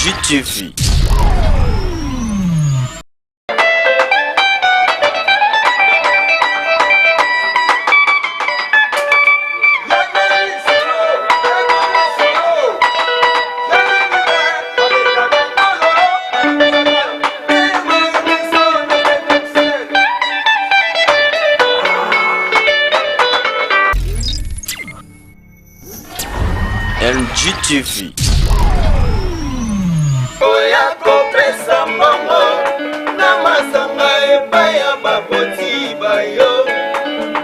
NGTV. NGTV. Oya kopesa mbongo na masanga epai ya baboti bayo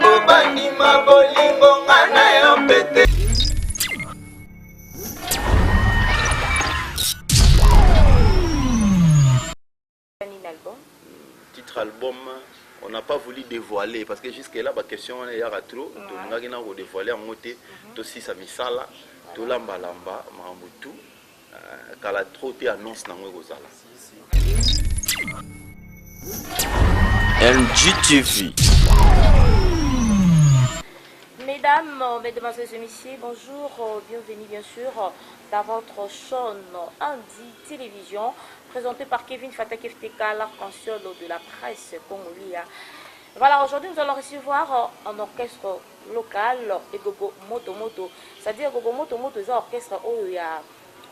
obandima bolingo nga na yo pete. Titre album, on n'a pas voulu dévoiler parce que jusque là, la question est y a trop. On a dévoilé en moté, tout si ça misala, tout lamba lamba, marambutu, kala trop te annonce na ngwe kozala. NGTV. Mesdames, mesdemoiselles et messieurs, bonjour, bienvenue bien sûr dans votre chaîne Andi Télévision, présentée par Kevin Fataki FTK, l'arc-en-ciel de la presse congolaise. Voilà, aujourd'hui nous allons recevoir un orchestre local, Gogo Moto Moto. C'est-à-dire Gogo Moto Moto, c'est un orchestre où il y a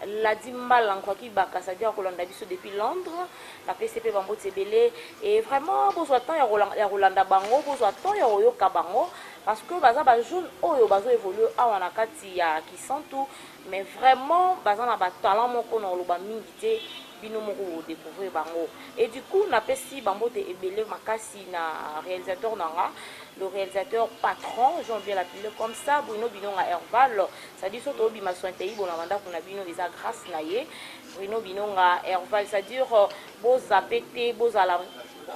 la Dimbal en quoi qui baka, c'est-à-dire qu'on l'a vu depuis Londres, la PCP Bambo Tsebele, et vraiment, vous attendez, il y a Rolanda Bango, vous attendez, il y a Oyoka Bango, parce que baza ba jeune oyo bazo évoluer awa na kati ya Kisantu, mais vraiment baza na ba talent moko na loba mingi te bino moko découvrir bango. Et du coup na pesi Bambo te ebele makasi na réalisateur nanga, le réalisateur patron, j'ai envie de l'appeler comme ça, Bruno Binonga Herval, ça dit surtout bima sointei bona manda kuna bino les grâce na ye, Bruno Binonga Herval, c'est-à-dire beaux apété, beaux à la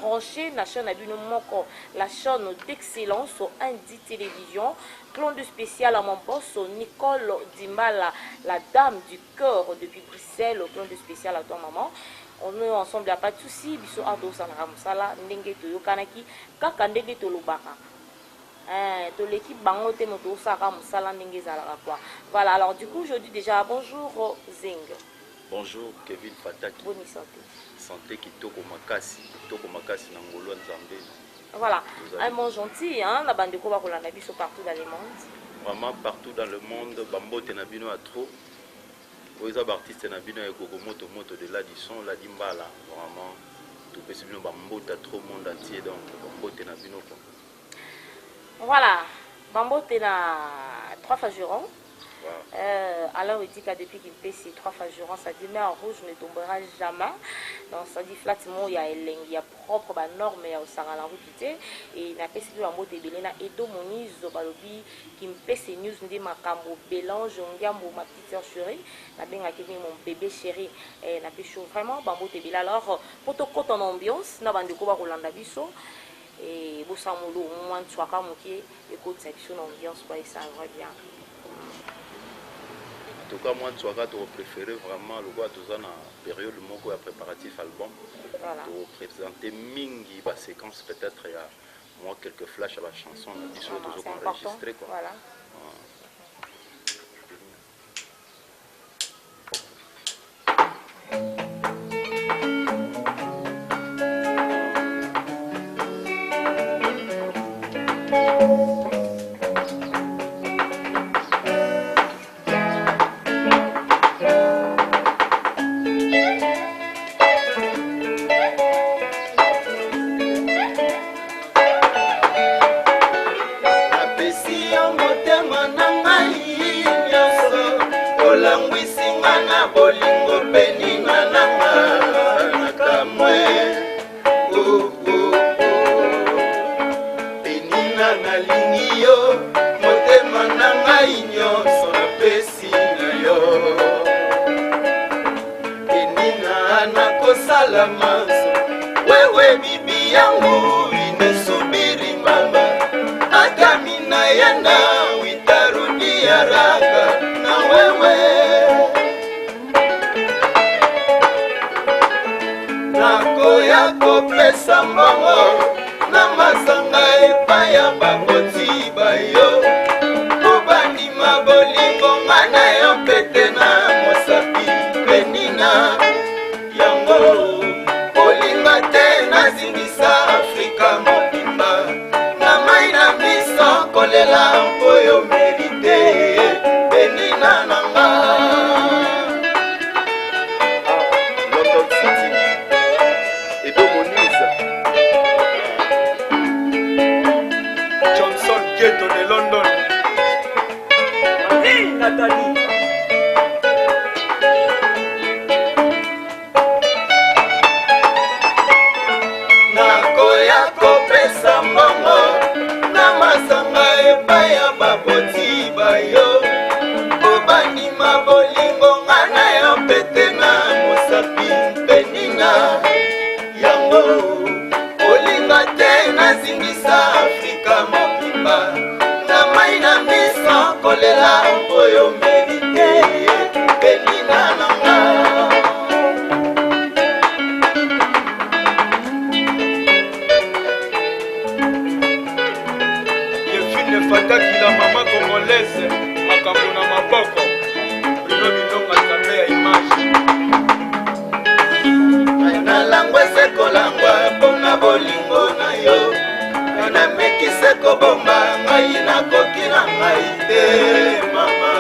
branché na chaîne Abino Moko, la chaîne d'excellence au Indi Télévision, clone de spécial à mon boss, Nicole Dimbala, la dame du cœur depuis Bruxelles, clone de spécial à ton maman. On est ensemble, il n'y a pas de souci, biso ado sanara musala, ndenge to yokanaki, kaka ndenge to lobaka. To l'équipe bango te moto saka musala ndenge zalaka quoi. Voilà, alors du coup, je dis déjà bonjour Zing. Bonjour Kevin Fataki. Bonne santé. Santé kitoko makasi na ngolo nzambe. Voilà, un monde gentil, hein, la bande de Koba Kolanda biso partout dans le monde. Vraiment partout dans le monde, Bambo Tenabino a trop. Les artistes Tenabino et Gogo Moto Moto de là du son, la Dimbala. Vraiment, tout le monde Bambo a trop monde entier, donc Bambo Tenabino. Voilà, Bambo Tena 3 fois jurons. Wow. Alors il dit que depuis qu'il paie ces 3 fois jurons, ça dit mais en rouge ne tombera jamais. Donc ça dit flatement il y a il y a propre bah norme il y a au Sarah la route et il n'a pas essayé Bambo de Belena et do monizo balobi qui me paie ces news ndi makambo bélange ngambo ma petite sœur chérie la benga qui mon bébé chéri et n'a pas chaud vraiment Bambo de Bela alors pour te côté en ambiance na bande ko ba Rolanda biso et bosamolo moins de soaka moké écoute section ambiance quoi et ça va bien. En tout cas, moi, tu as préféré vraiment le roi de la période où il préparatif album. Voilà. Pour présenter Mingi, la séquence peut-être, il y a moi quelques flashs à la chanson, on a dit sur toujours enregistré. Voilà. Wewe bibi yangu inesubiri mama, akamina yenda witarudi haraka na wewe nako yako pesa mbongo na masanga epai ya baboti bayo obandima bolingo nga na yo pete na mosapi penina kolela mpo yo merite benina nanga London City Edo Moniza Johnson Ghetto de London Marie Nathalie nakoya kopesa mbongo na masanga epai ya baboti bayo obandima bolingo nga na yo pete na mosapi penina yango olinga te nazingisa afrika mobimba na mai na miso kolela oyo merite penina nanga fataki la mama congolaise makambo na maboko bino bilonga nzambe ya image nalangwa esekolangwa mpona bolingo na yo namekise kobomba ngai nakoki na ngai te mama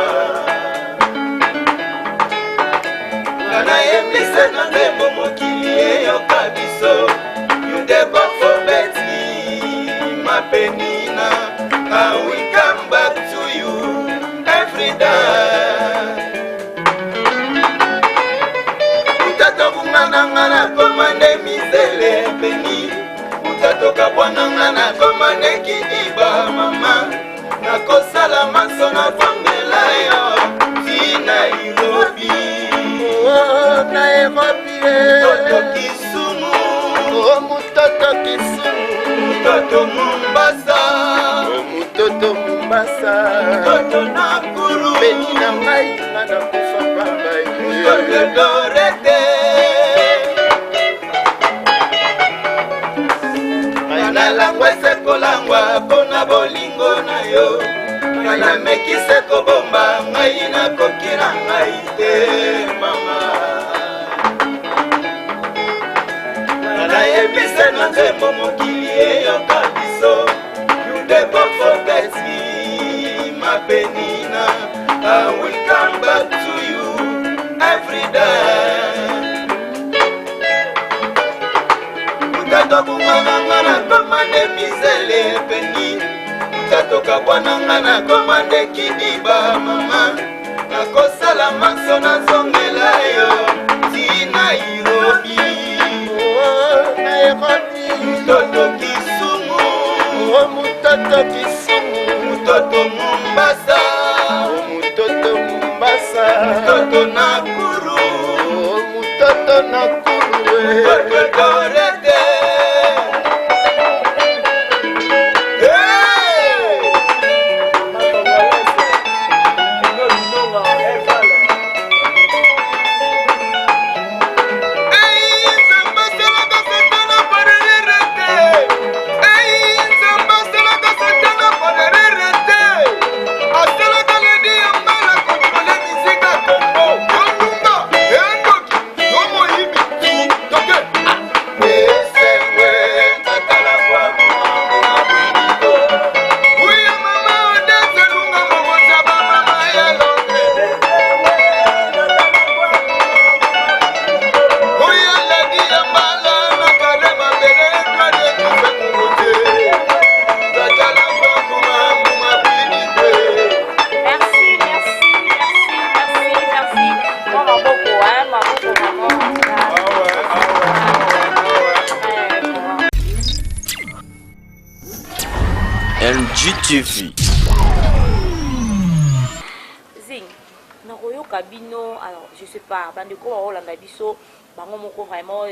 nayebise na ndembo mokili eyoka biso yudebofobeti mapenina I will come back to you every day. Mutato kumana na komande mizele peni. Mutato kabwana na komande kidiba mama. Na kosala maso na fangela yo ti Nairobi. Oh Nairobi. Mutato Kisumu. Oh mutato Kisumu. Mutato Mombasa. Toto Mombasa Toto Nakuru Beni na ngai nga na kufa pamba Toto Dorete Nana langwa sekolangwa pona bolingo na yo Nana mekise kobomba ngai na kokira ngai te mama Nana yebise na nzembo mokili eyoka biso Never forget me, my Benina. I will come back to you every day. Mutato kumangana komande mizele peni. Mutato kabwanangana komande kidiba mama. Nakosala maso na zongela yo ti Nairobi. Oh Nairobi. Mutato Kisumu. Oh Mutoto Kisumu, Mutoto Mombasa, oh Mutoto Mombasa, Mutoto Nakuru, oh Mutoto Nakuru, Mutoto Dorete. NGTV. Zing, Naroyo Kabino, alors je sais pas, Bandeko Rolanda Bisso, Bango Moko vraiment,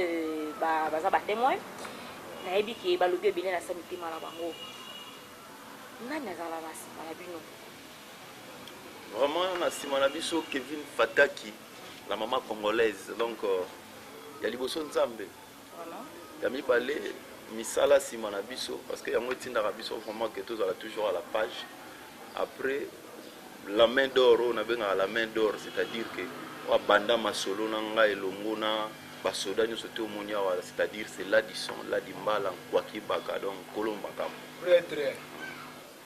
baza ba témoin, Naebi qui est balobé bien la sanité malabango. Nana Zalanas, Malabino. Vraiment, Nassi Malabiso, Kevin Fataki, la maman congolaise, donc il y a Liboso Nzambe. Il y a mis balé. Misala Simona Biso parce que yango tinda rabiso vraiment que tous ala toujours à la page après la main d'or on a bien à la main d'or c'est-à-dire que wa banda masolo nanga elongo na basoda nyo soto monia wala c'est-à-dire c'est l'addition la dimbala kwa kibaka donc kolombaka Très très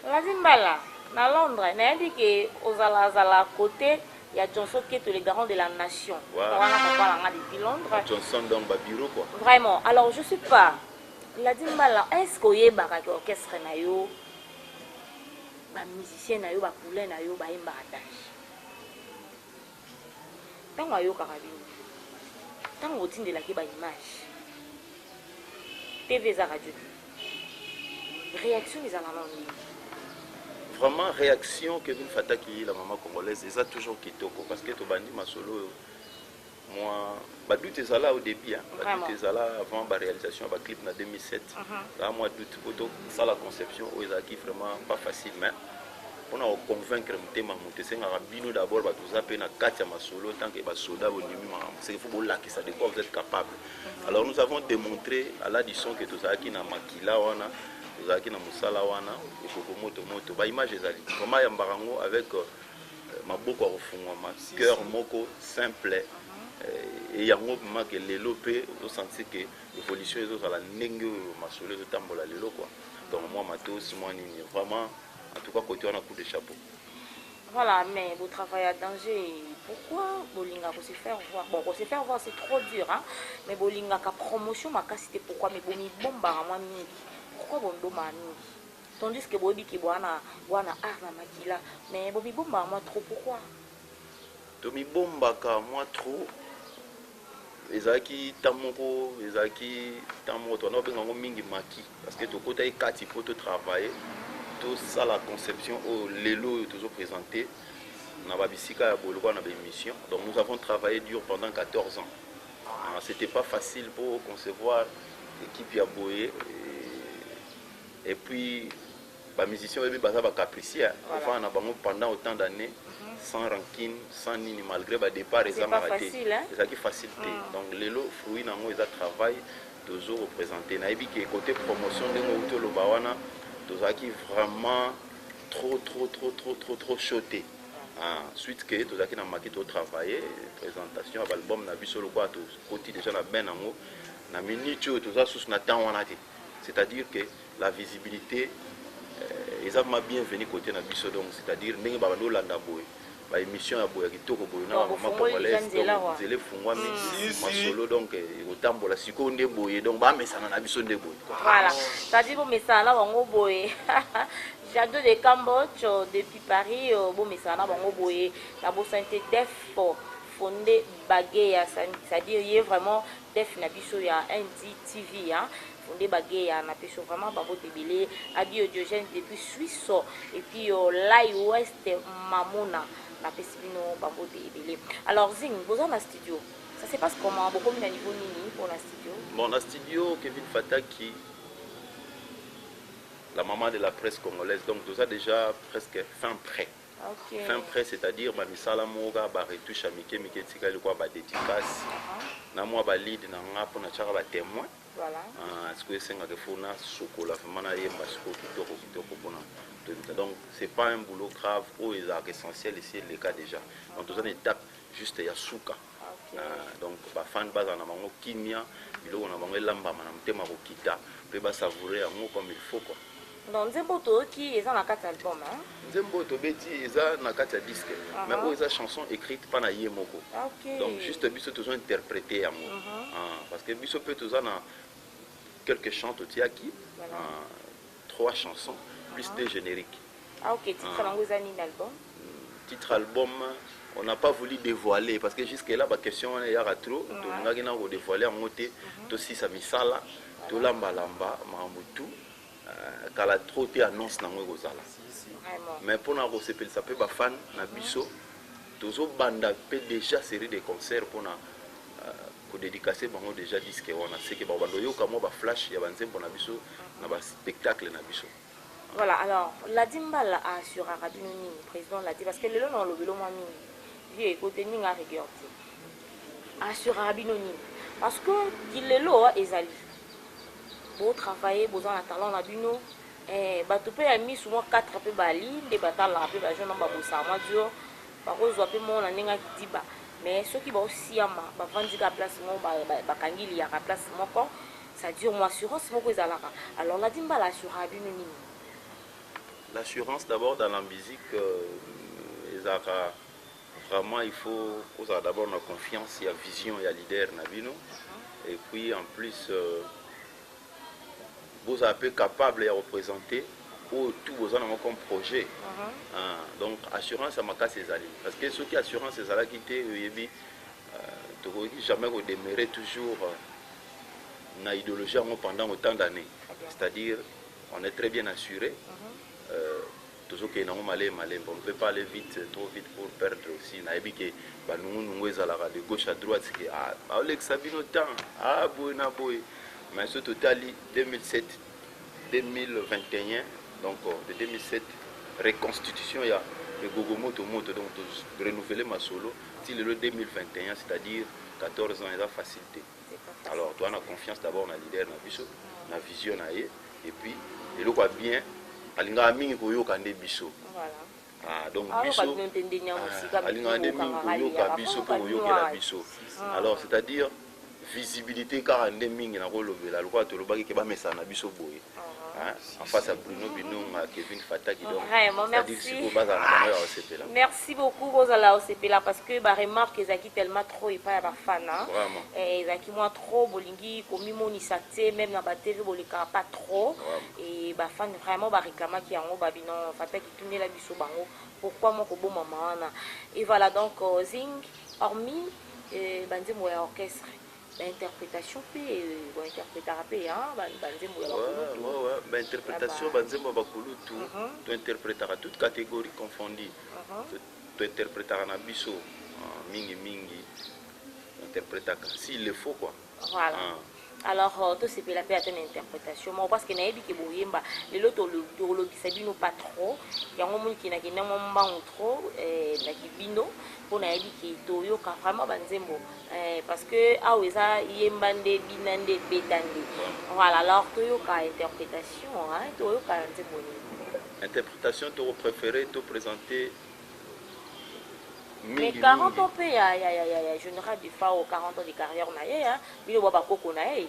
Lazimbala, na Londres, n'a dit que aux ala côté, il y a Johnson qui est le garant de la nation. Voilà. Depuis Londres. Johnson dans le bureau quoi. Vraiment. Alors je sais pas. Lazimbala, est-ce qu'il y a un orchestre na yo, un musicien na yo, un poulain na yo, un baratage. Tant que yo carabine, tant que tu ne l'as pas image. TV za radio. Réaction des alamans. Vraiment réaction que Kevin Fataki la maman congolaise ça toujours kitoko parce que to bandi masolo moi badu tezala au début hein badu tezala avant la réalisation ba clip na 2007 là moi doute photo ça la conception aux qui vraiment pas facile mais on a convaincre mutema mutesenga rabino d'abord ba tout ça na katia masolo tant que ba soda au début c'est il faut là que ça de quoi vous êtes capable alors nous avons démontré à l'addition que tout ça qui na makila wana Zaki na musala wana moto ba image ezali vraiment ya mbarango avec maboko ya kofungwama cœur moko simple et yango mama ke lelo pe o sentir que évolution ezozala ndenge masolo ezotambola lelo quoi donc moi matos moi nini vraiment en tout cas côté on a coup de chapeau. Voilà, mais vous travaillez à danger. Pourquoi Bolinga se faire voir? Bon, se faire voir c'est trop dur hein, mais Bolinga ka promotion ma c'était pourquoi mais bomi bomba moi mingi. Pourquoi bon mani tandis que bobi ki bwana arna makila mais bobi bomba moi trop pourquoi tomi bomba ka moi trop ezaki tamoko ezaki tamoto na benga mingi maki parce que to kota e kati pour te travailler tout ça la conception au lelo toujours présenté na babisika ya boloko na émission donc nous avons travaillé dur pendant 14 ans c'était pas facile pour concevoir l'équipe ya boye. Et puis, les musiciens sont capricieux. Pendant autant d'années, sans rancune, sans nini, malgré le départ, ils ont arrêté. C'est facilité. Donc, les fruits, ils ont travaillé, toujours représentés. Et puis, côté promotion, ils ont vraiment trop choté. Ensuite, ils ont travaillé, présentation, l'album, côté déjà, na minute, c'est-à-dire que la visibilité ils ont bienvenue côté na biso donc c'est-à-dire ndenge ba bando landa boy ba émission ya boy kitoko boy na mama congolaise donc zele fungwa mi masolo donc otambola siko nde boy donc ba mesana na biso nde boy voilà c'est-à-dire bo mesana bango boy Jado de Cambodge depuis Paris bo mesana bango boy la bo santé def fondé Bagueya c'est-à-dire il y a vraiment def na biso ya NDTV hein fondé Bagueya na peso vraiment babo tebele abi Diogène depuis Suisse et puis là ouest Mamona na pesibino babo tebele. Alors Zing vous en studio ça se passe comment beaucoup à niveau nini pour la studio? Bon la studio Kevin Fataki la maman de la presse congolaise donc tout ça déjà presque fin prêt. Okay. Fin prêt c'est-à-dire ba misala moga ba retouche amike tika le ba dédicace na moi ba lead na ngapo na chaka ba témoin. Voilà. Est-ce que c'est un fona chocolat vraiment yemba kitoko pona. Donc c'est pas un boulot grave ou essentiel ici le cas déjà. Donc tout ça étape juste ya souka. Donc ba fan base na bango kimia biloko na bango lamba na mtema ko kita pe ba savourer yango comme il faut quoi. Donc Nzemboto qui est dans la carte album hein. Nzemboto beti eza na carte disque mais où eza chanson écrite par na yemoko. Donc juste biso toujours interpréter yango. Parce que biso peut toujours na quelques chants au tiaki, 3 chansons plus des génériques. Ok, titre album. Titre album, on n'a pas voulu dévoiler parce que jusque là la question il y a trop, on a dévoiler en moté, tout si ça misala, tout lamba mamutu, kala trop te annonce na ngwe kozala. Mais pour na recevoir ça peut ba fan na biso, toujours banda peut déjà série de concerts pour na pour dédicacer bango déjà disque on a c'est que bando yo kamo ba flash ya banzembo na biso na ba spectacle na biso. Voilà alors la dimbala a sur Rabino Nini président l'a dit parce que le long le vélo moi mini vie côté ninga regardé a sur Rabino Nini parce que il est là ezali beau travailler beau dans talent na bino ba to pe a mis souvent 4 pe bali de batala pe ba jeune ba bossa moi dio ba kozwa pe mon na ninga diba. Mais ceux qui vont aussi à ma vendre la place il y a la place ça dure moi assurance alors la dimba la sur Rabino Nini l'assurance d'abord dans la musique, vraiment il faut d'abord la confiance, il y a vision, il y a leader, et puis en plus, vous êtes un peu capable de représenter tout vos ans comme projet. Donc assurance à ma cas c'est allé. Parce que ceux qui assurance c'est ça qui était jamais redémarrer toujours dans l'idéologie pendant autant d'années. C'est-à-dire on est très bien assuré. Toujours que on ne peut pas aller vite, trop vite pour perdre aussi. Nous de gauche à droite, mais ce total 2007-2021, donc de 2007, reconstitution, il y a le Gogomoto, donc renouveler ma solo, si le 2021, c'est-à-dire 14 ans, il y a facilité. Alors, tu as la confiance d'abord dans le leader, dans la vision, et puis, il y a bien. Alinga mingi koyoka nde biso. Voilà. Donc biso alinga nde mingi koyoka biso pour koyoka biso. Alors c'est-à-dire visibilité car nde mingi na kolobela lokwa to lobaki ke ba mesa na biso boye. En face à Bruno Binong, Kevin Fataki. Vraiment, merci. Merci beaucoup, Rosala Osepela, parce que ma remarque, ils ont tellement trop et pas à fan. Ils ont moi trop, Bolingi, comme Moni Saté, même dans la TV, Bolika, pas trop. Et ma fan, vraiment, Barikama qui a un Babinon, Fataki, qui tourne la biso bango. Pourquoi mon bon maman? Et voilà, donc, Zing, hormis, Banzemo orchestre. L'interprétation puis interpréter interprétation banzembo bakulu tu interprétera toute catégorie confondue tu interprétera na biso mingi interpréter s'il le faut quoi. Voilà. Alors tout c'est la paix une interprétation moi parce que na yebi ke boyemba lelo to lobisa bino pas trop yango moni ki na kina mamba trop na kibino pour na yebi ki to yo ka vraiment banzembo parce que aweza yembande binande betande. Voilà, alors to yo ka interprétation to yo ka nzembo interprétation to préféré to présenter. Mais 40 ans, je ne rate pas aux 40 ans de carrière,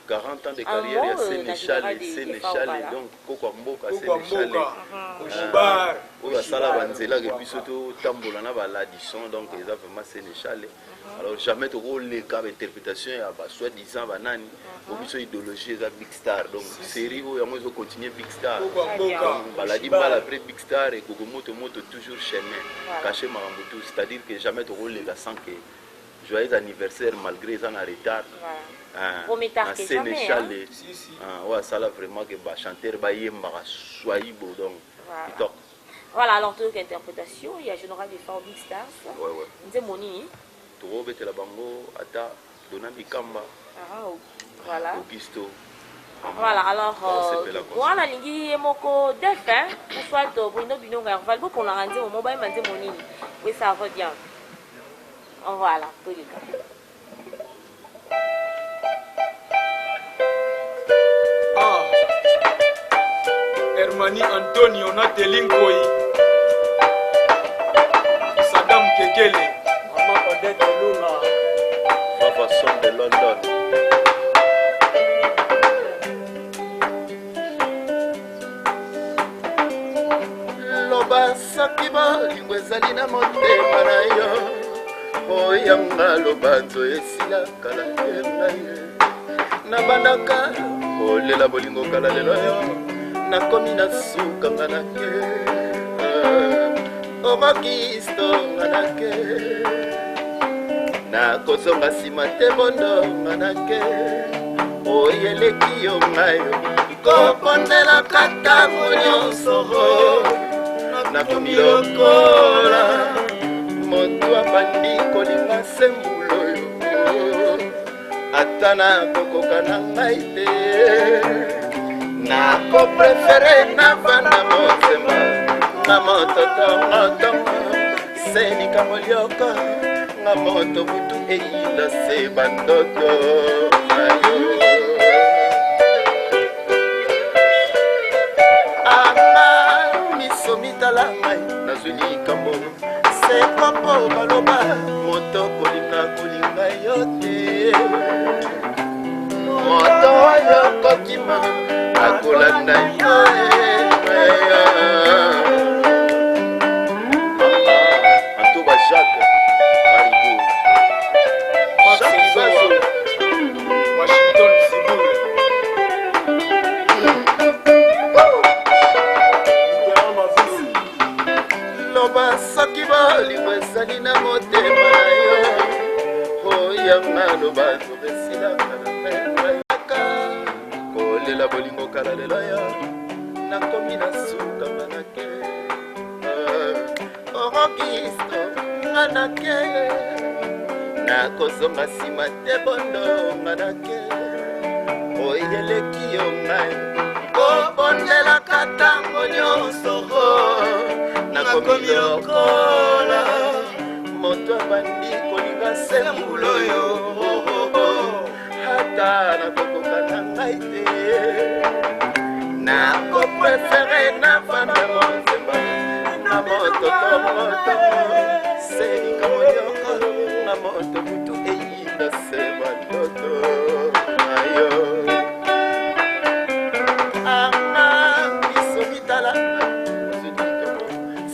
40 ans de carrière, il y a Sénéchal, donc Koko Mboka, Sénéchal. Il donc ils ont vraiment Sénéchal. Alors jamais de rôle les cas d'interprétation, soi-disant, banani, pour idéologie, Big Star. Donc série où ils ont continué Big Star. Baladi mal après Big Star et Gogomoto Moto toujours chemin, caché Maramoutou, c'est-à-dire que jamais de rôle les gars sans que joyeux anniversaire malgré les en retard. Sénéchal, ouais, ça là vraiment que chanteur Bayemba soyez beau donc. Voilà, alors toute interprétation, il y a général des femmes Big Stars. Ouais. Nzemoni. Toro bete la bango ata Dona Bikamba. Voilà. Augusto. Voilà, alors voilà lingi moko def soit Bruno Binonga valgo pour la rendre au mobile manze moni. Oui, ça va bien. Voilà, tout le cas. Hermani Antonio Natelingoi Saddam Kekele Maman Odette Luna Papa Son de London. Loba sakiba lingwe ezali na motema na yo oyanga loba to esila kala na ye nabandaka kolela bolingo kala lelo yo nakomi na suka nga nake omakisto nga nake nakozonga nsima te bondo nga nake oyeleki yo ngayo kopondelaka ntango nyonso nakomi lokola moto abandi kolinga sembulo yo ata nakokoka na ngai te nako prefere navanda motema na mototongotongo senika molioka na moto butu eyinda se bandoto nayo anga miso mitala ngai nazwi likambo se popo baloba moto kolinga yo te moto oyo kokima akolanda yo loba soki bolingo ezali na motema na yo oyanga loba toresilaka na mayaka kolela bolingo kala lelo yo nakomi na suka manake orokisto nga nake nakozonga nsima te bondo nga nake oyeleki yo ngai kobondelaka ntango nyonso nakomi lokola moto abandi kolinga sembulo yo ata nakokoka na ngai te nakoprefere navanda motema na moto tomoto selika monyoko na moto mutu eyinda se bandoto ayo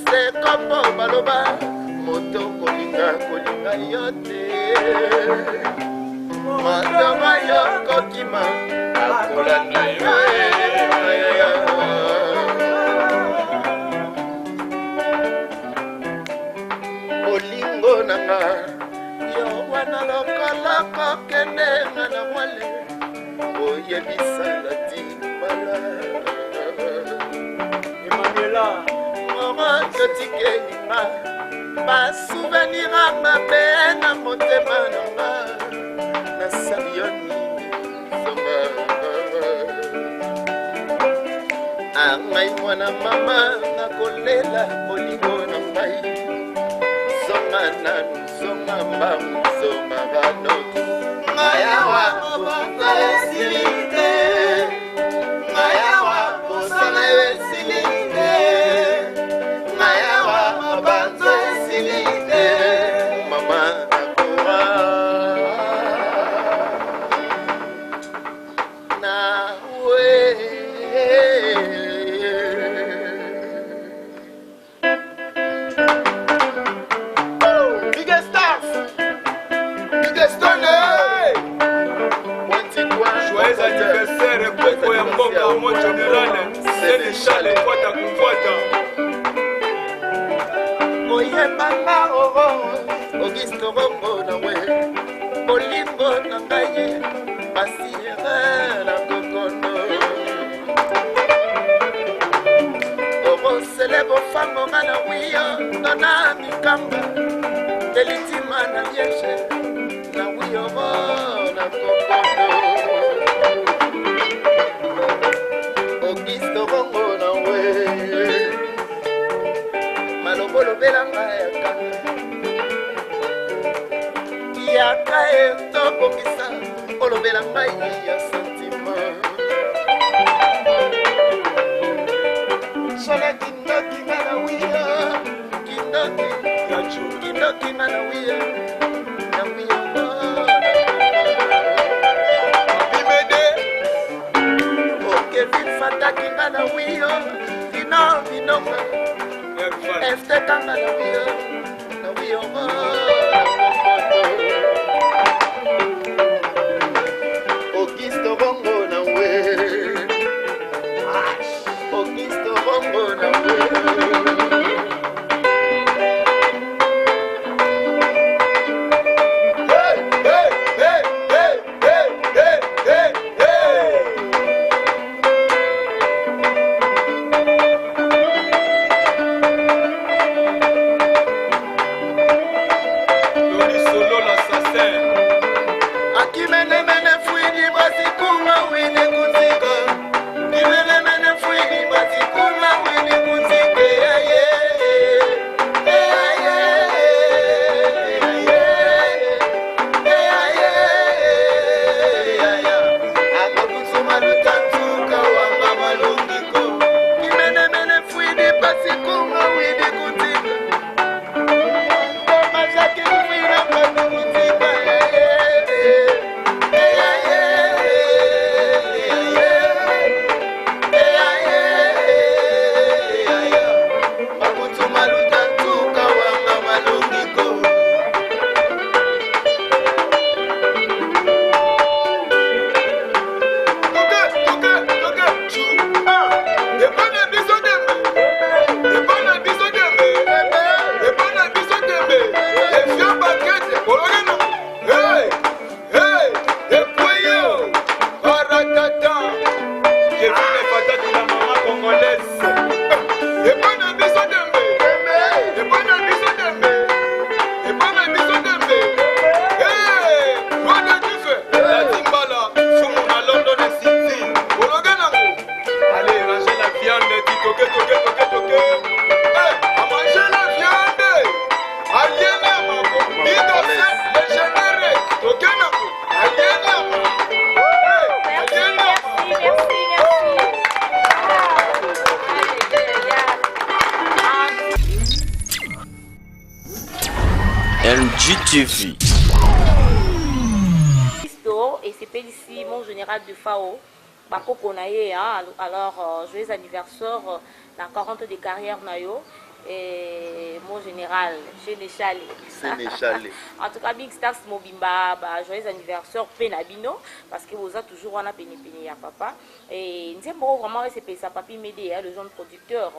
sekopo baloba moto kolinga yo te motongo yo kokima akolanda yo bolingo nanga yo wana lokolo kokende nga na mwale oyebisala timbala Emmanuela totikelima basouvenira mabe na motema nanga nasali yo nini zonga angai mwana mama nakolela bolingo na ngai zonga nanu zonga mbangu zonga banoki ngayawa obanga esilite ngayawa bosana esilite mama nakora nawe biggest stars biggest stars joyeux anniversaire koko ya mboka omo general Sénéchal kwata kukwata oyebanga oro Auguste Rongo nawe bolingo na ngai basire na kokono orosele bofango nga na wiyo ngana mikamba delitima na liege na wiyo na kokono Auguste Rongo nawe malobelanga yaka etobongisa olobela ngai ya sentima sola kindoki nga na wiya kindoki nga na wiya bimede okevin fataki nga na wiyo binonga este kanga na wiyo Auguste Rongo na we Auguste Rongo na we NGTV. Et c'est ici mon général de FAO. Alors, joyeux anniversaire, la 40 de carrière Nayo. Et mon général, Sénéchal. En tout cas, Big Stars Mobimba, joyeux anniversaire, Penabino, parce que vous avez toujours un péni à papa. Et nous avons vraiment c'est ça, papi m'aider, le jeune producteur.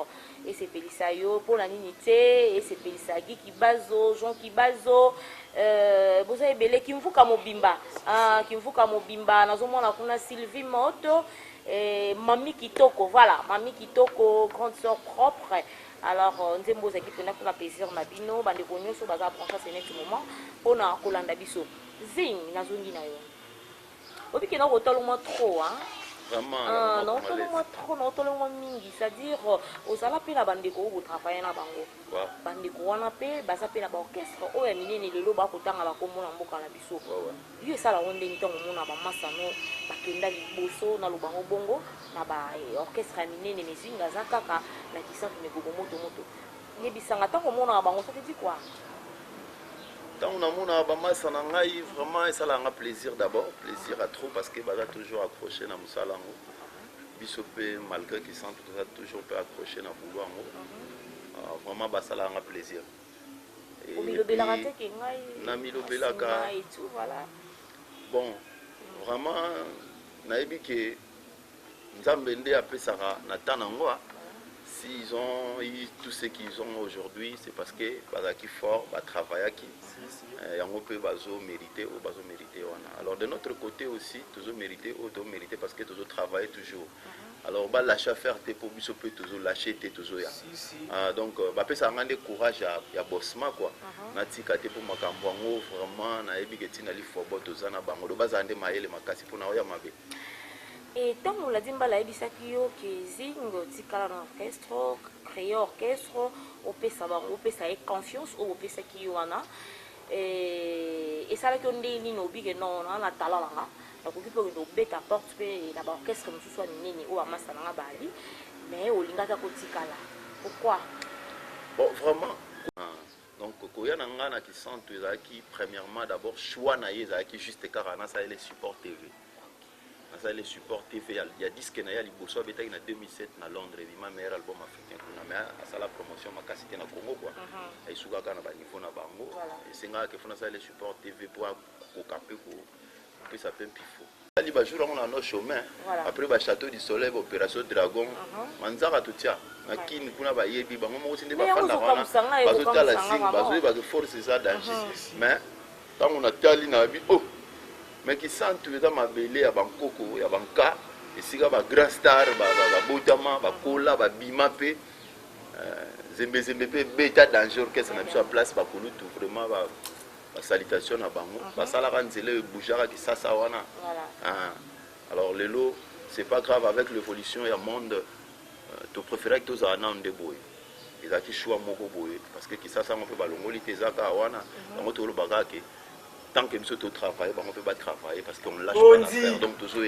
Et c'est Pélissayo pour la ninité, et c'est Pélissagi qui bazo, Jean qui bazo. Vous avez belé qui me fout comme Mobimba. Qui me fout comme Mobimba. Nous avons Sylvie Moto, Mami Kitoko, voilà, Mami Kitoko, grande soeur propre. Alors, nous avons des équipes qui ont le plaisir de nous faire des réunions sur le moment pour nous faire des choses. Zing, nous avons dit que nous avons trop. Vraiment, non, trop mingi, c'est-à-dire, aux alapés la bande ko travailler na bango. Bande ko wana pe, basape na ba orchestre, o ya minene lelo ba kotanga ba komona mboka na biso. Yo sala wonde ntango mona ba masano, ba kenda liboso na lubango bongo, na ba orchestre ya minene mezinga za kaka na kisantu megogo moto. Yebisanga tango mona bango ça te dit quoi? Tant on a mon abamasa nangai vraiment ça a un plaisir d'abord, plaisir à trop parce que baza toujours accroché na musalango. Bisopé malgré qu'ils sont toujours peu accroché na boulot ngo. Vraiment bah ça a un plaisir. Et milobela raté que ngai. Na milobela ka. Et tout voilà. Bon, vraiment naebi que Nzambende appelé ça na tanango. S'ils ont eu tout ce qu'ils ont aujourd'hui, c'est parce que Bazaki fort, travailler qui on peut mériter ou mériter. Alors de notre côté aussi, toujours mériter ou mériter parce que toujours travailler toujours. Alors l'achat faire tes pour peut toujours lâcher tes toujours donc ça rend des courage à bossement quoi. Natika te pour makambo vraiment na ebi ketina li fobo tozana bango do bazande maele makasi pour na oya mabe. Et tant que la dimba la ebisaki yo que zing tikala dans orchestre, créer orchestre, on peut savoir, on peut ça confiance ou on peut ça qui yo ana. Et ça là qu'on dit ni no big non na talent là. Donc on peut no beta porte pe na ba orchestre musu soit nini ou amasa na bali, mais o lingaka ko tikala. Pourquoi? Bon vraiment donc koya na ngana qui sente ezaki premièrement d'abord choix na ezaki juste carana ça les support TV. Ça les support TV il y a disque na ya liboso abetaki na 2007 na Londres ma meilleur album africain na mais à la promotion makasi te na Congo quoi et suka kana ba niveau na bango et singa ke fona ça les support TV pour ko camper ko puis ça peut pifo ali ba jour on a nos chemin après ba château du soleil opération dragon manzaka tutia na kini kuna ba yebi bango mo sinde ba fanda wana ba zo la sing ba zo ba force ça danger mais tant on a tali na bi oh mais qui sent tout dans ma belé à Bangkoko, à Banka, et si il y a des grands stars, des Bodama, des Kola, des Bimape, Zembe, Beta danger, qu'est-ce qu'on a mis en place, tout vraiment, salutation à Bango, ça la rend zélé, Boujara qui ça wana. Alors les lots, c'est pas grave avec l'évolution, il y a un monde, tu préfères que tu aies un an de boy. Ils ont qui choix moko boy, parce que qui ça on peut balongo li tezaka wana, on peut le bagage. Tant que nous travaillons, on ne peut pas travailler parce qu'on lâche pas l'affaire. Donc toujours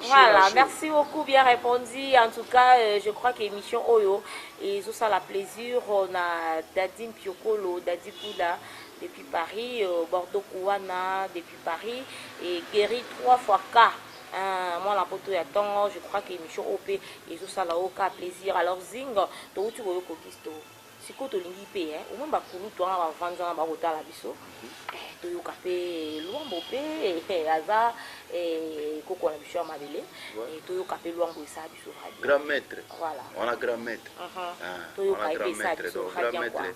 voilà, merci beaucoup, bien répondu. En tout cas, je crois que l'émission Oyo, et ça la plaisir, on a Dadine Piokolo, Dadi Kouda depuis Paris, Bordeaux Kouana depuis Paris, et Guéri 3x4. Moi la poto y attend, je crois que l'émission OP, et ça la oka plaisir. Alors Zing, tu tu vois Kokisto. Si tu lingi au moins bakulu toi on va vendre ba hôtel la biso to yo café luambo pe aza koko la biso mabele et to yo café luambo ça biso grand maître voilà on a grand maître to yo café ça biso maître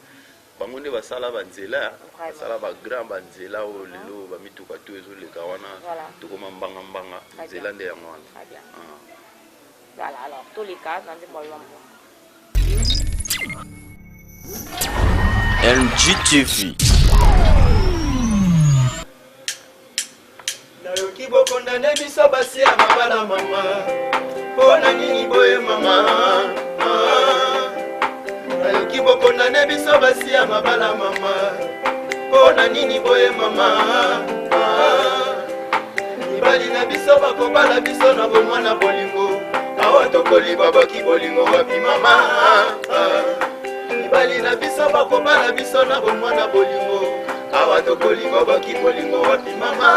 bangonde basala banzela basala ba grand banzela o lelo ba mituka to ezo le kawana to koma mbanga nzela nde ya mwana voilà alors tous les cas dans des luambo NGTV. Nayoki bokondane biso basi ya mabala mama. Pona nini boye mama. Nayoki bokondane biso basi ya mabala mama. Pona nini boye mama. Nibali na biso bakobala biso na bomwana bolingo. Awa tokoli babaki bolingo wapi mama. Bali na biso bakobala biso na bomwana bolingo awa tokolingo boki kolingo wapi mama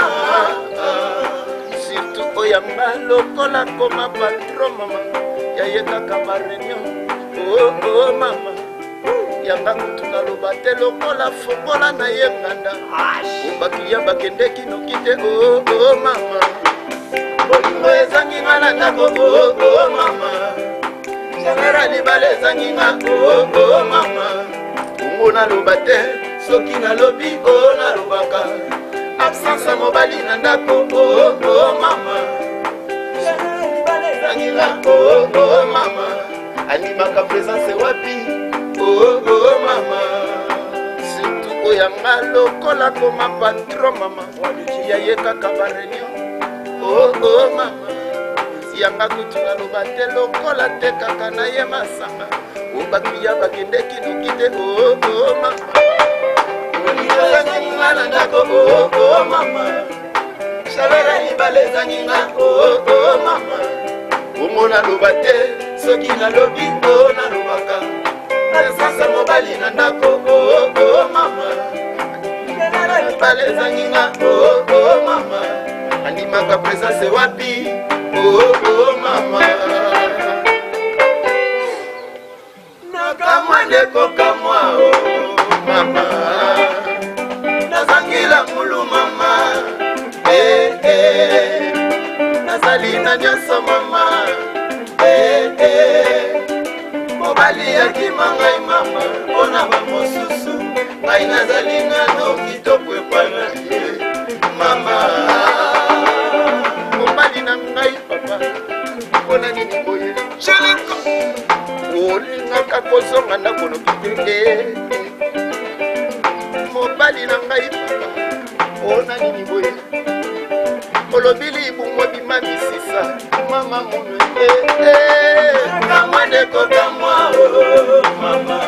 surtout oyanga lokola koma patron mama yayekaka bareunion oh mama yanga kutu naloba te lokola fongola na ye nganda bakilia bakendeki noki te oh mama bolingo ezangi nga na ndako oh mama sangera libala ezangi nga oh mama bongo naloba te soki nalobi o nalobaka absence ya mobali na ndako oh mama ezangi nga oh mama animaka présence wapi oh mama surtout oyanga lokola koma patron mama yayekaka bareunion oh mama yanga kutu naloba te lokola te kaka na ye masanga obakiya bakendeki noki te oh mama ezangi nga na ndako oh mama chaleur libala ezangi nga oh mama bongo naloba te soki nalobi o nalobaka esasa mobali na ndako oh mama libala ezangi nga oh mama andimaka présence wapi oh mama nakamwa ndekokamwa oh mama nazangila mulu mama nazali na nyonso mama mobali yakima ngai mama mpona bamosusu ngai nazali nano kitoko epana ye mama mobali na ngai papa mpona nini boye jeleko olingaka kozonga ndako noki te mobali na ngai papa mpona nini boye olobi libungo bima misisa mama munu kamwa ndekokamwa mama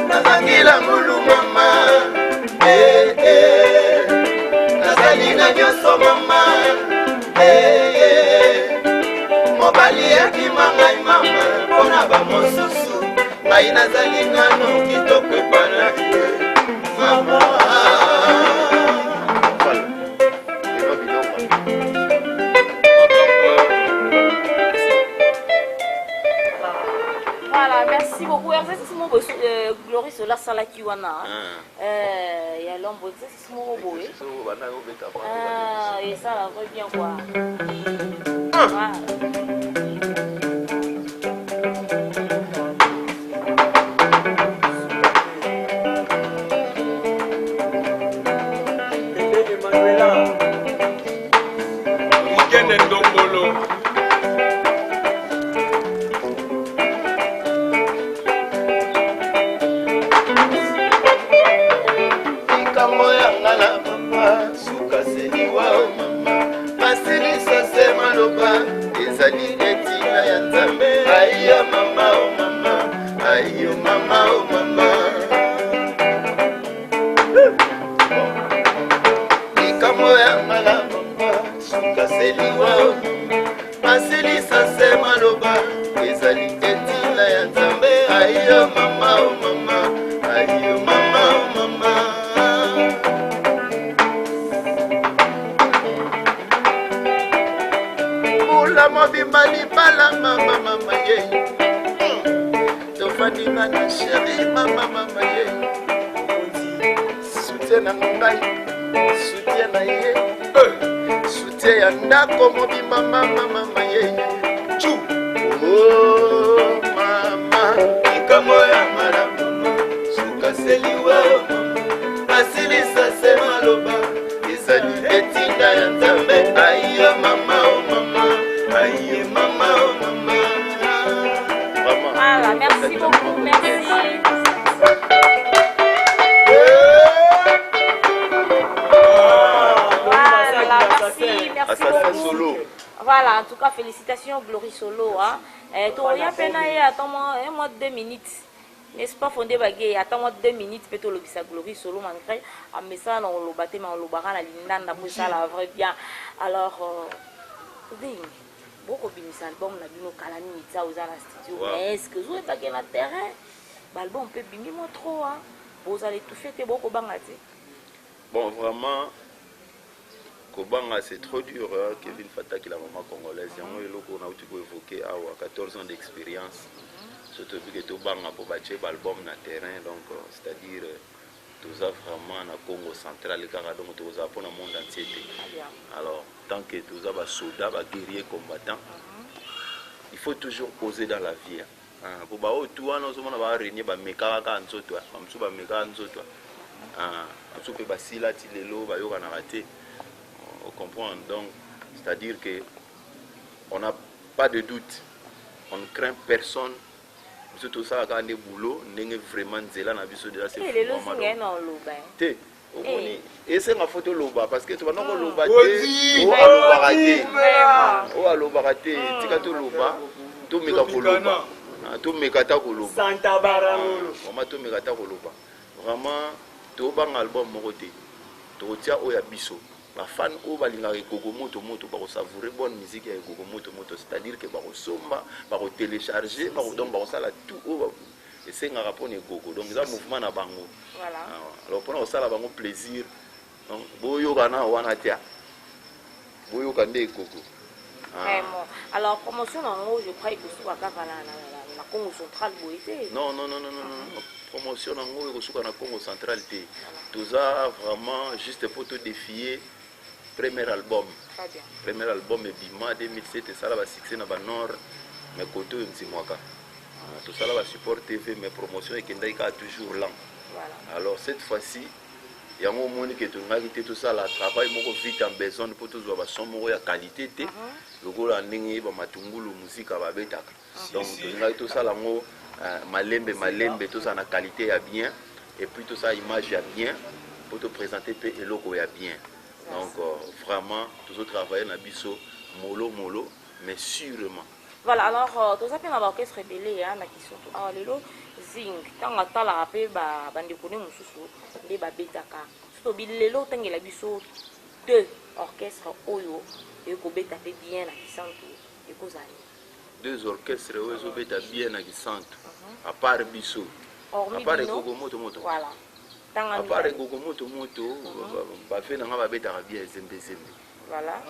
nazangila mulu mama nazali na nyonso mama mobali yakima ngai mama mpona bamosusu ngai nazali nano kitoko epana ye mama Voilà, merci beaucoup. C'est mon Glory Solar Salaki Wana. Il y a l'ombre, c'est mon robot. Et ça, la vraie bien quoi. ndako mobimba mama ye chu oh mama likambo ya malamu sukaseliwa asilisa se maloba ezali etinda ya nzambe aiyo mama oh mama aiyo mama oh mama voilà merci beaucoup merci Voilà, en tout cas, félicitations, Glory Solo. Tu as peine à attendre 2 minutes. N'est-ce pas, fondé bagay, attends-moi 2 minutes, peut-être le bisa Glory Solo, malgré, mais ça, on le battait, mais on le barra, la ligne, on ça, la vraie bien. Alors, beaucoup de mis album, on a vu nos calani, ça, aux studio. Mais est-ce que vous êtes à quel terrain? L'album peut bimir trop, Vous allez tout faire, beaucoup bangati. Bon, vraiment, Kobanga, c'est trop dur. Hein? Kevin Fata, qui est la maman congolaise, il y a un évoqué à 14 ans d'expérience. Surtout que tu as pour bâtir l'album dans le terrain, donc c'est-à-dire tu as vraiment dans le Congo central, donc tu as pour le monde entier. Alors, tant que tu as des soldats, des guerriers combattants, il faut toujours oser dans la vie. Pour que tu aies régné, tu as on comprend. Donc, c'est-à-dire qu'on n'a pas de doute, on ne craint personne. Tout ça, quand on est boulot, on est vraiment zéla na biso déjà c'est les lois sont en loba. Té, et c'est ma photo loba parce que tu vas non loba té, ou à loba raté, tu as tout loba, tout meka loba, tout meka ta loba. Santa Barbara. Maman tout meka ta loba. Vraiment, tout bang album moroté, tout tia oya biso. Les fans qui balingaka gogomoto moto ba savourer bonne musique ya gogomoto moto, c'est-à-dire que ba somba ba télécharger ba donc ba sala tout et c'est un rapport ne gogo donc ça mouvement na bango voilà alors pour ça la bango plaisir donc boyo kana wana tia boyo kande gogo vraiment alors promotion en haut je crois que c'est pas la Congo centrale boité non promotion en haut que c'est na Congo centrale tout ça vraiment juste pour te défier. Premier album est Bima 2007 et ça va succès dans le nord mais côté Nzimwaka tout ça va support TV mais promotion et Kendaika toujours lent alors cette fois-ci il y a un moment que tu as quitté tout ça le travail moko vite en besoin pour tous avoir son moko ya qualité té le gros la ndenge ba matungulu musique ba betaka donc tu as tout ça là mo malembe tout ça na qualité ya bien et puis tout ça image ya bien pour te présenter pe eloko ya bien. Donc vraiment, tous travailler dans biso mollo, mais sûrement. Voilà, alors tout ça fait l'orchestre rebelle hein, qui sont ah lelo zing tant à la rappel ba bande connaît mususu les ba betaka. Surtout bilelo tangela biso deux orchestres oyo et ko beta bien na kisantu et ko zali. Deux orchestres oyo beta bien na kisantu. À part biso. À part gogomoto moto. Voilà. À part gogomoto moto, ba fait na ba beta bien zembe. Voilà.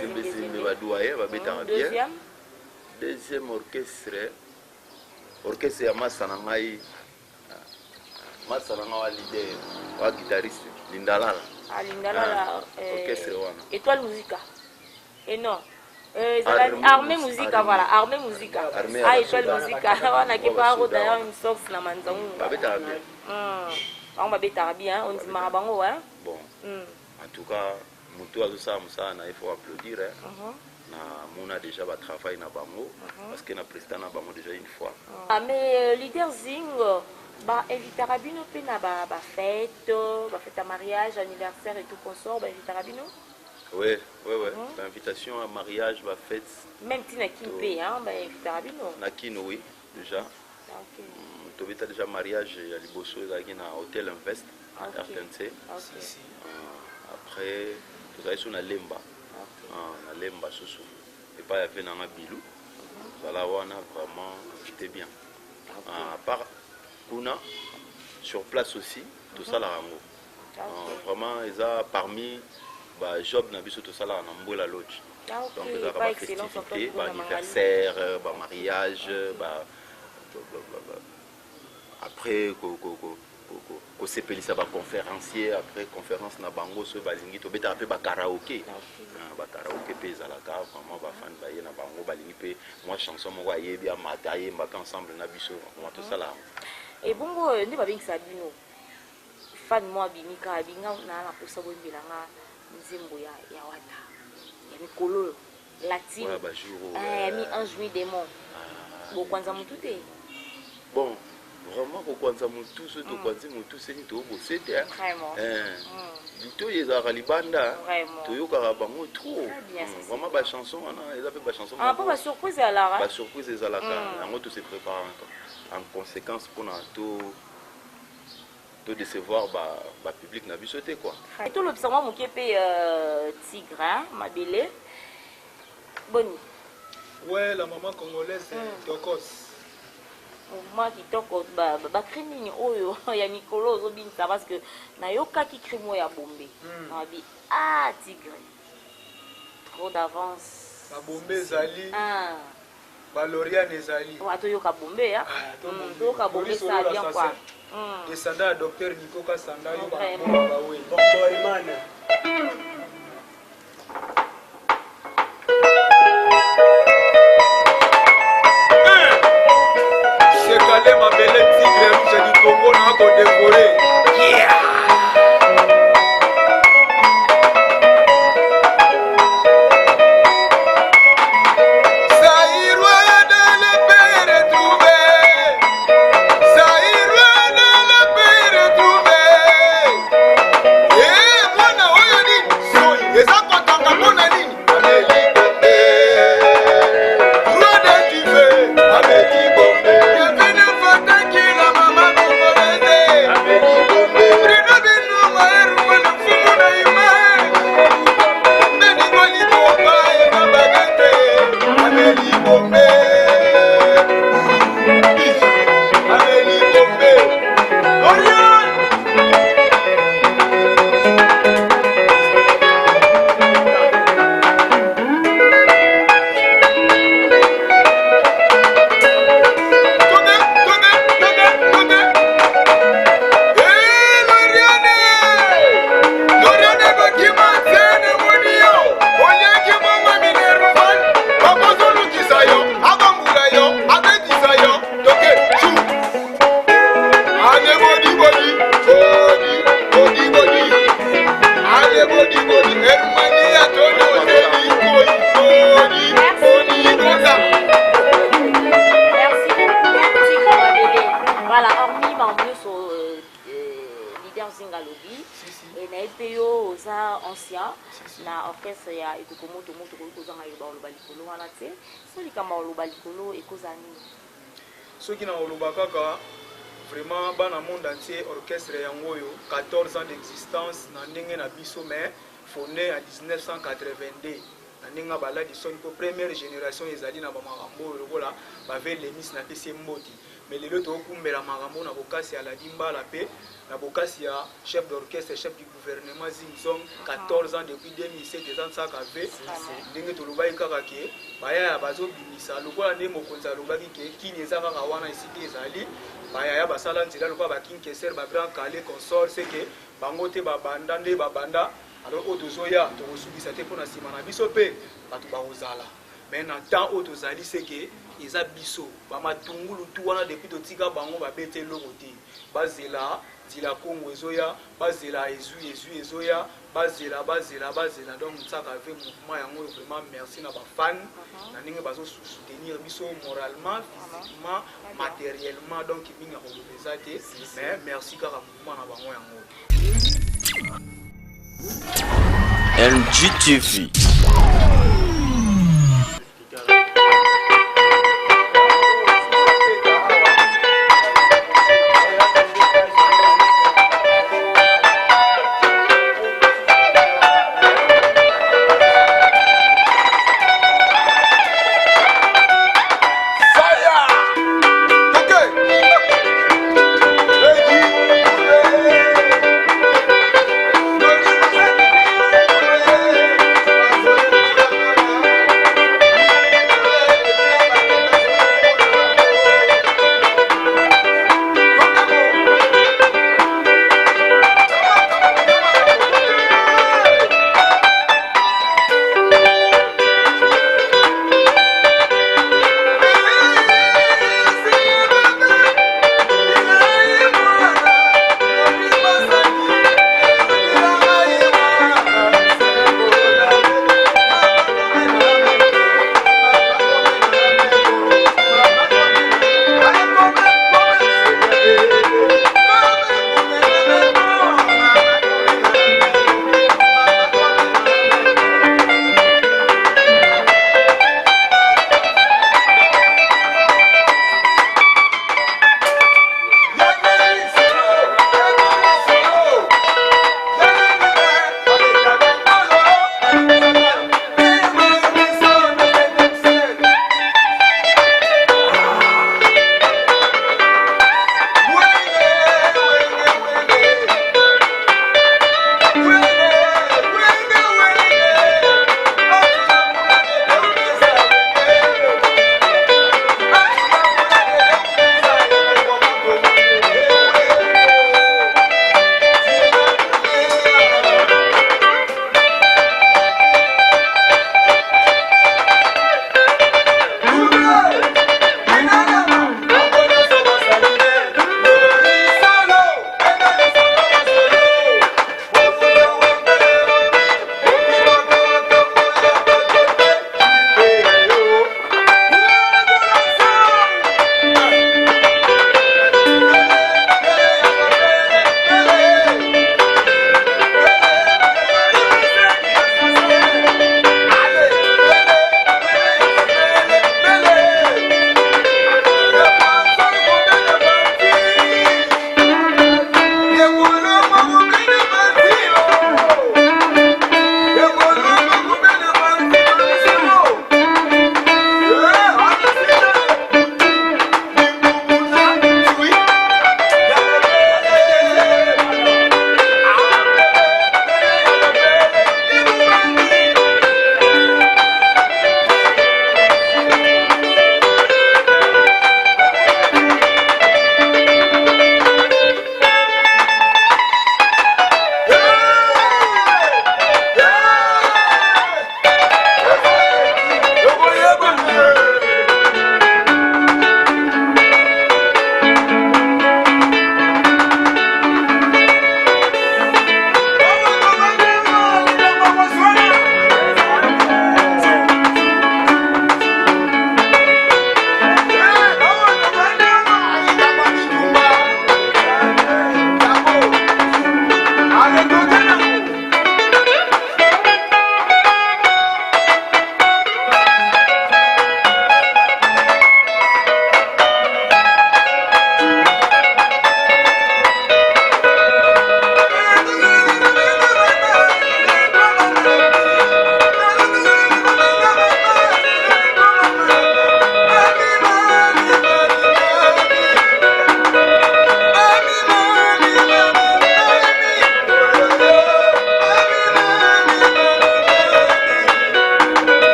Zembe ba doyer ba beta bien. Deuxième orchestre ya Masana ngai wa leader wa guitariste Lindalala. Ah Lindalala orchestre wana. Étoile Musica. Et non. Armée Musica voilà, Armée Musica. Ah Étoile Musica. Wana qui pas d'ailleurs une source na manzangu. Ba beta bien. On va beta bien, on dit marabango hein. Bon. En tout cas, mutu azosa musana il faut applaudir hein. On a déjà travaillé dans Bango parce que nous avons président dans Bango déjà une fois. Mais leader Zing, invite Rabino pe na fête à mariage, anniversaire et tout consort, invite Rabino. Oui. L'invitation à mariage, fête. Même si na Kimpe, invite Rabino. Na Kino oui, déjà. Tu as déjà mariage à Liboso dans Hôtel Invest à RTNC. Après, tu as sur na Lemba. Na Lemba Sousou et pas y avait dans un bilou voilà on a vraiment c'était bien à part Kuna sur place aussi tout ça la rango vraiment ils a parmi bah job na biso tout ça là na Mbola Lodge donc ils a pas festivité bah anniversaire bah mariage bah après ko sepelisa ba conférencier après conférence na bango so balingi to beta pe ba karaoké ba karaoké pe zalaka vraiment ba fan ba yena bango balingi pe moi chanson mo wa yebi amata yemba ensemble na biso moi tout ça là et bongo ndi ba bingisa bino fan mo bimika binga na la posa bo bilanga nzembo ya wata ya mikolo latine ouais ba jour mi ange mi démon bo kwanza mutute bon vraiment kokwanza mutu so to kwanzi mutu seni to bosete bito yezaka libanda toyokaka bango trop vraiment ba chanson wana eza pe ba chanson pas ba surprise alara ba surprise ezalaka yango to se prépare en conséquence pour na to décevoir ba public na biso te quoi et tout l'observant moké pe Tigre Mabele Boni ouais la maman congolaise Tokos mouvement kitoko bacri nini oyo ya mikolo ozobinisa parce que nayokaki crime oyo ya bombe nabi tigre trop d'avance babombe ezali baloriane ezali toyoka bombe ya toyoka bombe ça bien quoi descendant ya docteur Nico Kasanda yo Sekale mabele tigre rouge du Congo na ko dévorer. na orchestre ya ekokomoto moto kozanga yoba oloba likolo wana te so likamba oloba likolo ekoza nini soki na oloba kaka vraiment bana monde entier orchestre yango oyo 14 ans d'existence na ndenge na biso mais fondé en 1982 na ndenge baladi son ko première génération ezali na bamakambo oyo lokola bave lemis na pesi mboti mais lelo tokumbela makambo na bokasi ya ladimbala pe na bokasi ya chef d'orchestre chef du gouvernement Zingzong 14 ans depuis 2007 ans ça kave ndenge tolobai kaka ke baya ya bazo bimisa lokola ndenge mokonzi alobaki ke kini ezaka kaka wana esiki ezali baya ya basala nzela lokola ba king kesser ba grand calais consort c'est que bango te babanda nde babanda alors otozoya tokosubisa te mpona nsima na biso mpe bato bakozala mais na temps oyo tozali seke eza biso bamatungulu tu wana depuis totika bango babete eloko te bazela tila kongo ezoya bazela ezwi ezoya bazela donc nsaka ave mouvement yango oyo vraiment merci na bafan na ndenge bazosoutenir biso moralement physiquement matériellement donc mingi akoloba eza te mais merci kaka mouvement na bango yango NGTV. Fire!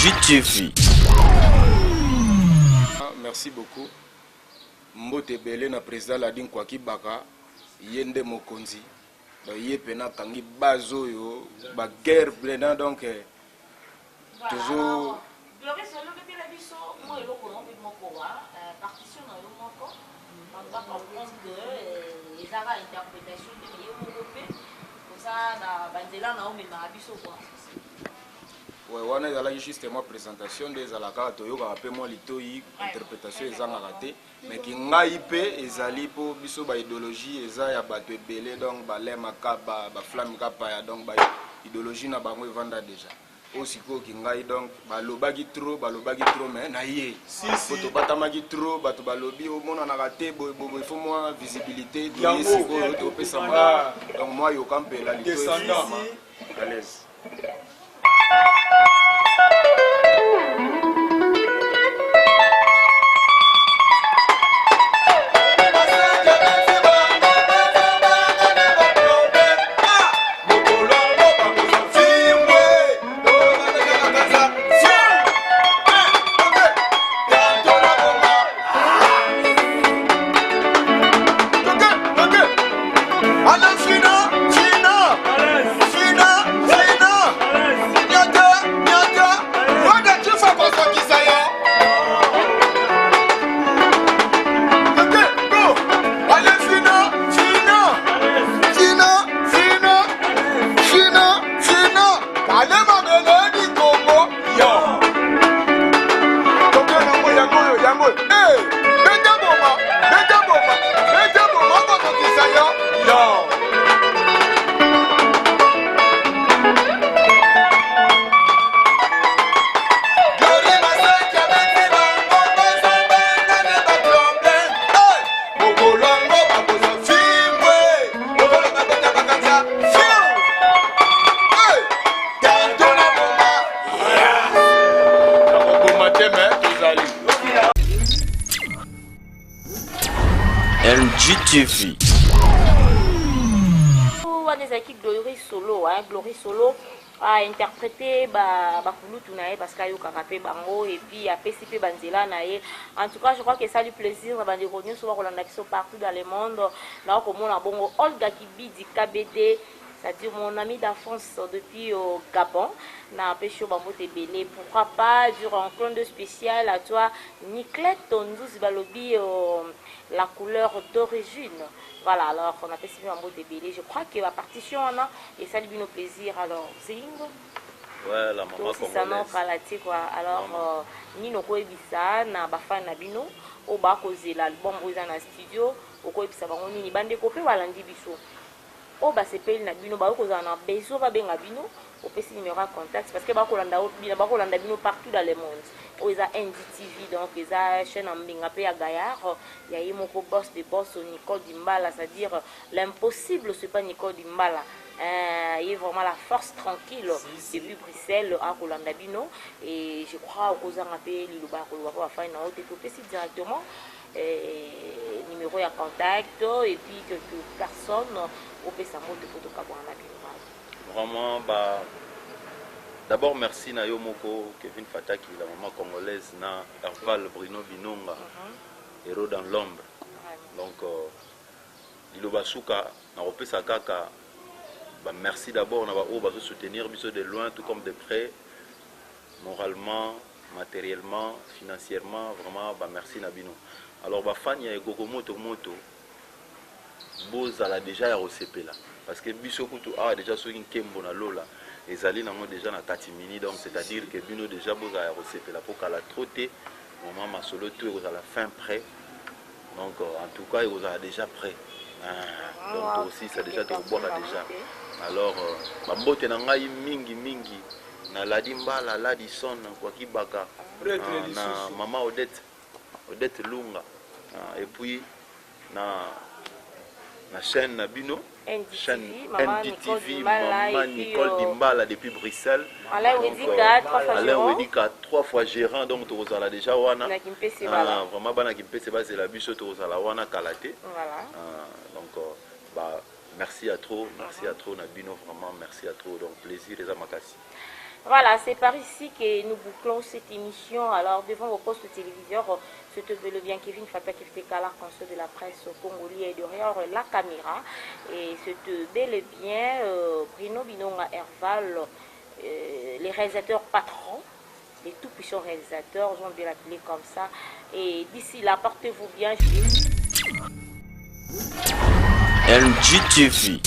NJTV. Merci beaucoup. Mbote belé na président Ladin Kwaki Baka yende mokonzi. Donc yé pena kangi bazo yo ba guerre plein donc toujours Gloria solo que tiene aviso moi le courant de mon coa partition dans le moko on va comprendre que les ara interprétation de mieux monopé pour ça na banzela na o me na aviso quoi. ouais wana ezalaki justement présentation des alaka toyoka pe moi litoi interprétation ezanga raté mais ki ngai pe ezali po biso ba idéologie eza ya bato ebele donc ba lema kaba ba flamme kapa ya donc ba idéologie na bango evanda déjà aussi ko ki ngai donc balobaki trop mais na ye si to batamaki trop bato balobi au mona na raté bo il faut moi visibilité donc siko to pesa moi donc moi yo kampe la litoi à l'aise. NJTV. Des équipes Glory Solo, Glory Solo a interprété Bakulutu nae parce qu'il y a eu Karapé Bango et puis a PCP Banzela nae. En tout cas, je crois que ça a du plaisir de revenir sur l'action partout dans le monde. Là, comme on a bon Olga Kibi du KBD, c'est-à-dire mon ami d'enfance depuis au Gabon, n'a pêché au bambou Tébélé. Pourquoi pas, durant un compte spécial à toi, Niclette Tondous Balobi, la couleur d'origine. Voilà, alors on a fait un mot de Bélé. Je crois que la partition, et ça lui nos plaisir. Alors, Zing. Ouais, la maman congolaise. Alors, Nino Koebisa, na Bafan Nabino, au bas causé l'album Rosa na studio, au Koebisa Banoni, Bande Copé, Walandi Bisso. Au bas c'est payé Nabino, Bao Kozana, Bezo va bien Nabino, au PC numéro de contact, parce que Bakolanda Bino partout dans le monde. Ils ont NJTV, donc ils ont chaîne en Bingapé à Gaillard. Il y a eu mon boss de boss Nicole Dimbala, c'est-à-dire l'impossible, c'est pas Nicole Dimbala. Il y a vraiment la force tranquille depuis Bruxelles à Rolandabino. Et je crois aux Angapé, Lilouba, Koloba, enfin, on a développé directement numéro de contact et puis quelques personnes au Pessamo de Photo. Vraiment, d'abord, merci na Yomoko, Kevin Fataki, la maman congolaise, na Herval Bruno Binonga, héros dans l'ombre. Donc, Liloba Souka, na Opesa Kaka, merci d'abord, on va soutenir de loin, tout comme de près, moralement, matériellement, financièrement, vraiment, merci Nabino. Alors, Fanya et Gogomoto Moto, Bozala déjà à OCP là. Parce que Bissokutu a déjà sur une Kembo na Lola. Les alliés n'ont déjà na Katimini, donc c'est-à-dire que Bino déjà Bozala à OCP là. Pour qu'à la trotter, maman ma solo tout est à la fin prêt. Donc en tout cas, il est déjà prêt. Donc aussi, c'est déjà de boire déjà. Alors, Bambote Nangaï Mingi, na Ladimbala, Ladison, Kwakibaka, na maman Odette Lunga. Et puis, na chaîne Nabino, chaîne NJTV, maman Nicole Dimbala depuis Bruxelles. Alain Wedika 3 fois gérant, donc tu as déjà wana. Vraiment, c'est la bus, tu as la wana Kalate. Donc, merci à trop Nabino, vraiment merci à trop. Donc, plaisir les amakasi. Voilà, c'est par ici que nous bouclons cette émission. Alors, devant vos postes téléviseurs, c'était bel et bien Kevin Fata Keftekala, l'arc-en-ciel de la presse congolais, et derrière la caméra. Et c'était bel et bien Bruno Binonga Herval, les réalisateurs patrons, les tout-puissants réalisateurs, j'aime bien l'appeler comme ça. Et d'ici là, portez-vous bien. NGTV.